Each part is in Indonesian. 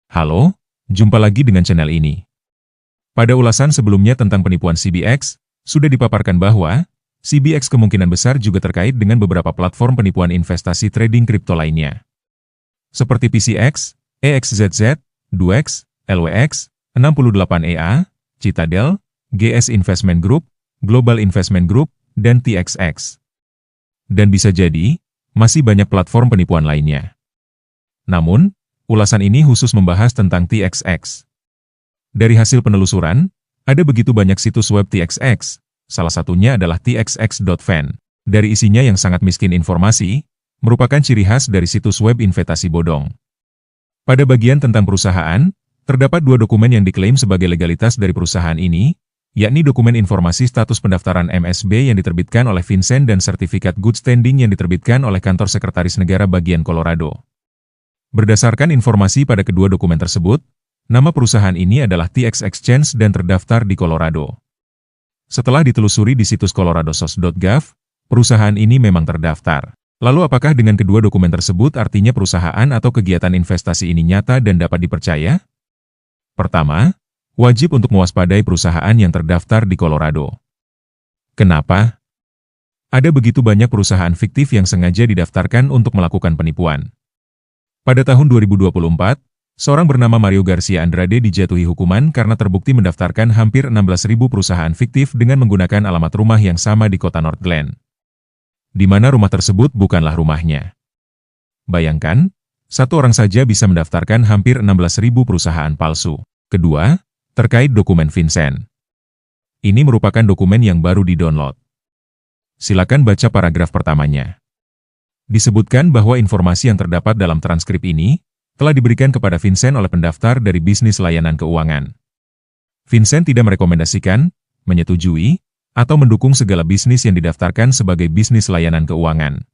Halo, jumpa lagi dengan channel ini. Pada ulasan sebelumnya tentang penipuan CBX, sudah dipaparkan bahwa CBX kemungkinan besar juga terkait dengan beberapa platform penipuan investasi trading kripto lainnya. Seperti PCX, EXZZ, DueX, LWX, 68EA, Citadel, GS Investment Group, Global Investment Group, dan TXX. Dan bisa jadi, masih banyak platform penipuan lainnya. Namun, ulasan ini khusus membahas tentang TXX. Dari hasil penelusuran, ada begitu banyak situs web TXX, salah satunya adalah txx.fan. Dari isinya yang sangat miskin informasi, merupakan ciri khas dari situs web investasi bodong. Pada bagian tentang perusahaan, terdapat dua dokumen yang diklaim sebagai legalitas dari perusahaan ini, yakni dokumen informasi status pendaftaran MSB yang diterbitkan oleh Vincent dan sertifikat good standing yang diterbitkan oleh Kantor Sekretaris Negara bagian Colorado. Berdasarkan informasi pada kedua dokumen tersebut, nama perusahaan ini adalah TX Exchange dan terdaftar di Colorado. Setelah ditelusuri di situs coloradosos.gov, perusahaan ini memang terdaftar. Lalu apakah dengan kedua dokumen tersebut artinya perusahaan atau kegiatan investasi ini nyata dan dapat dipercaya? Pertama, wajib untuk mewaspadai perusahaan yang terdaftar di Colorado. Kenapa? Ada begitu banyak perusahaan fiktif yang sengaja didaftarkan untuk melakukan penipuan. Pada tahun 2024, seorang bernama Mario Garcia Andrade dijatuhi hukuman karena terbukti mendaftarkan hampir 16.000 perusahaan fiktif dengan menggunakan alamat rumah yang sama di kota North Glen, di mana rumah tersebut bukanlah rumahnya. Bayangkan, satu orang saja bisa mendaftarkan hampir 16.000 perusahaan palsu. Kedua, terkait dokumen Vincent. Ini merupakan dokumen yang baru di-download. Silakan baca paragraf pertamanya. Disebutkan bahwa informasi yang terdapat dalam transkrip ini telah diberikan kepada Vincent oleh pendaftar dari bisnis layanan keuangan. Vincent tidak merekomendasikan, menyetujui, atau mendukung segala bisnis yang didaftarkan sebagai bisnis layanan keuangan.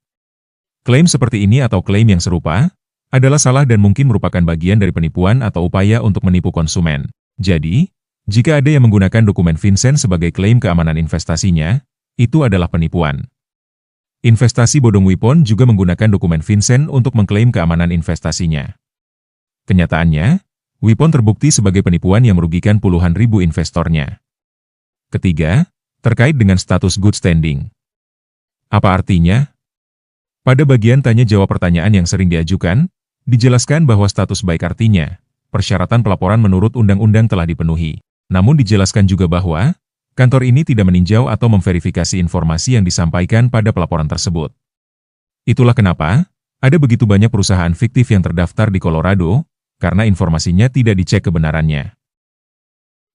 Klaim seperti ini atau klaim yang serupa adalah salah dan mungkin merupakan bagian dari penipuan atau upaya untuk menipu konsumen. Jadi, jika ada yang menggunakan dokumen Vincent sebagai klaim keamanan investasinya, itu adalah penipuan. Investasi bodong Wipon juga menggunakan dokumen Vincent untuk mengklaim keamanan investasinya. Kenyataannya, Wipon terbukti sebagai penipuan yang merugikan puluhan ribu investornya. Ketiga, terkait dengan status good standing. Apa artinya? Pada bagian tanya-jawab pertanyaan yang sering diajukan, dijelaskan bahwa status baik artinya, persyaratan pelaporan menurut undang-undang telah dipenuhi. Namun dijelaskan juga bahwa, kantor ini tidak meninjau atau memverifikasi informasi yang disampaikan pada pelaporan tersebut. Itulah kenapa, ada begitu banyak perusahaan fiktif yang terdaftar di Colorado, karena informasinya tidak dicek kebenarannya.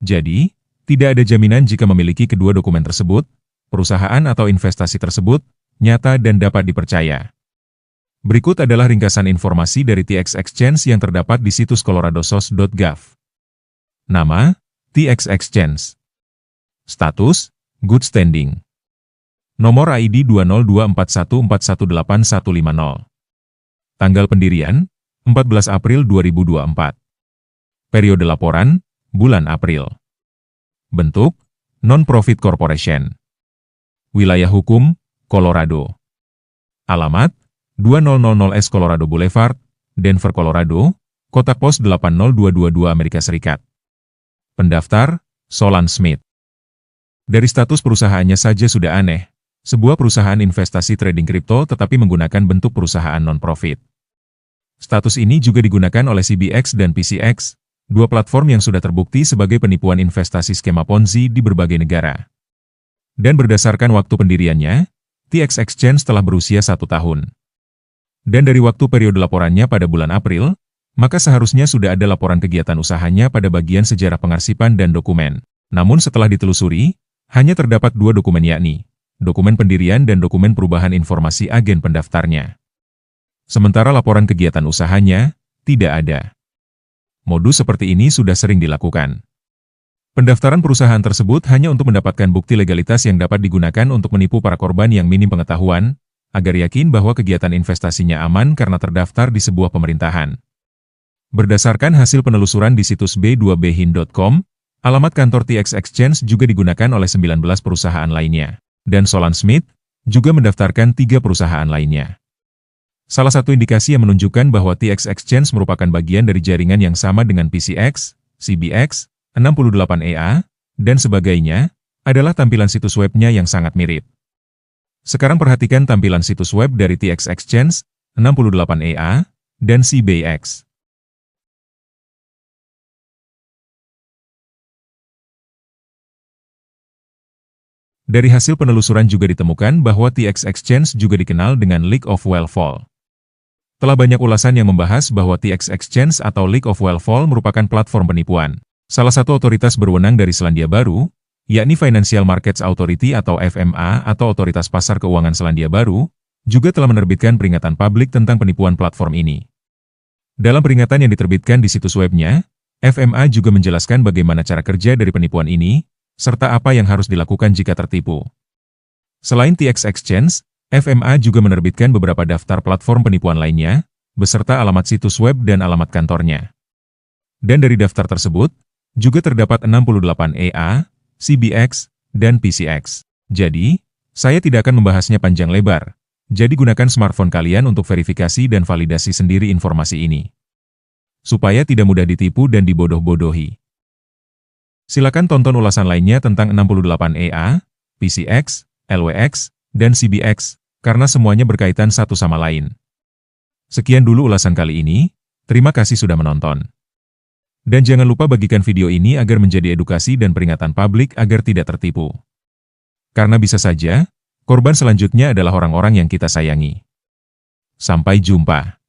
Jadi, tidak ada jaminan jika memiliki kedua dokumen tersebut, perusahaan atau investasi tersebut, nyata dan dapat dipercaya. Berikut adalah ringkasan informasi dari TX Exchange yang terdapat di situs coloradosos.gov. Nama, TX Exchange. Status, good standing. Nomor ID 20241418150. Tanggal pendirian, 14 April 2024. Periode laporan, bulan April. Bentuk, non-profit corporation. Wilayah hukum, Colorado. Alamat, 2000 S Colorado Boulevard, Denver, Colorado, kotak pos 80222 Amerika Serikat. Pendaftar, Solan Smith. Dari status perusahaannya saja sudah aneh, sebuah perusahaan investasi trading kripto tetapi menggunakan bentuk perusahaan non-profit. Status ini juga digunakan oleh CBX dan PCX, dua platform yang sudah terbukti sebagai penipuan investasi skema Ponzi di berbagai negara. Dan berdasarkan waktu pendiriannya, TX Exchange telah berusia 1 tahun. Dan dari waktu periode laporannya pada bulan April, maka seharusnya sudah ada laporan kegiatan usahanya pada bagian sejarah pengarsipan dan dokumen. Namun setelah ditelusuri, hanya terdapat dua dokumen yakni, dokumen pendirian dan dokumen perubahan informasi agen pendaftarnya. Sementara laporan kegiatan usahanya, tidak ada. Modus seperti ini sudah sering dilakukan. Pendaftaran perusahaan tersebut hanya untuk mendapatkan bukti legalitas yang dapat digunakan untuk menipu para korban yang minim pengetahuan, agar yakin bahwa kegiatan investasinya aman karena terdaftar di sebuah pemerintahan. Berdasarkan hasil penelusuran di situs b2bhin.com, alamat kantor TX Exchange juga digunakan oleh 19 perusahaan lainnya, dan Solan Smith juga mendaftarkan 3 perusahaan lainnya. Salah satu indikasi yang menunjukkan bahwa TX Exchange merupakan bagian dari jaringan yang sama dengan PCX, CBX, 68EA, dan sebagainya, adalah tampilan situs webnya yang sangat mirip. Sekarang perhatikan tampilan situs web dari TX Exchange, 68EA, dan CBX. Dari hasil penelusuran juga ditemukan bahwa TX Exchange juga dikenal dengan League of Wellfall. Telah banyak ulasan yang membahas bahwa TX Exchange atau League of Wellfall merupakan platform penipuan. Salah satu otoritas berwenang dari Selandia Baru, yakni Financial Markets Authority atau FMA atau Otoritas Pasar Keuangan Selandia Baru, juga telah menerbitkan peringatan publik tentang penipuan platform ini. Dalam peringatan yang diterbitkan di situs webnya, FMA juga menjelaskan bagaimana cara kerja dari penipuan ini, serta apa yang harus dilakukan jika tertipu. Selain TX Exchange, FMA juga menerbitkan beberapa daftar platform penipuan lainnya, beserta alamat situs web dan alamat kantornya. Dan dari daftar tersebut, juga terdapat 68EA, CBX, dan PCX. Jadi, saya tidak akan membahasnya panjang lebar, jadi gunakan smartphone kalian untuk verifikasi dan validasi sendiri informasi ini. Supaya tidak mudah ditipu dan dibodoh-bodohi. Silakan tonton ulasan lainnya tentang 68EA, PCX, LWX, dan CBX, karena semuanya berkaitan satu sama lain. Sekian dulu ulasan kali ini, terima kasih sudah menonton. Dan jangan lupa bagikan video ini agar menjadi edukasi dan peringatan publik agar tidak tertipu. Karena bisa saja, korban selanjutnya adalah orang-orang yang kita sayangi. Sampai jumpa.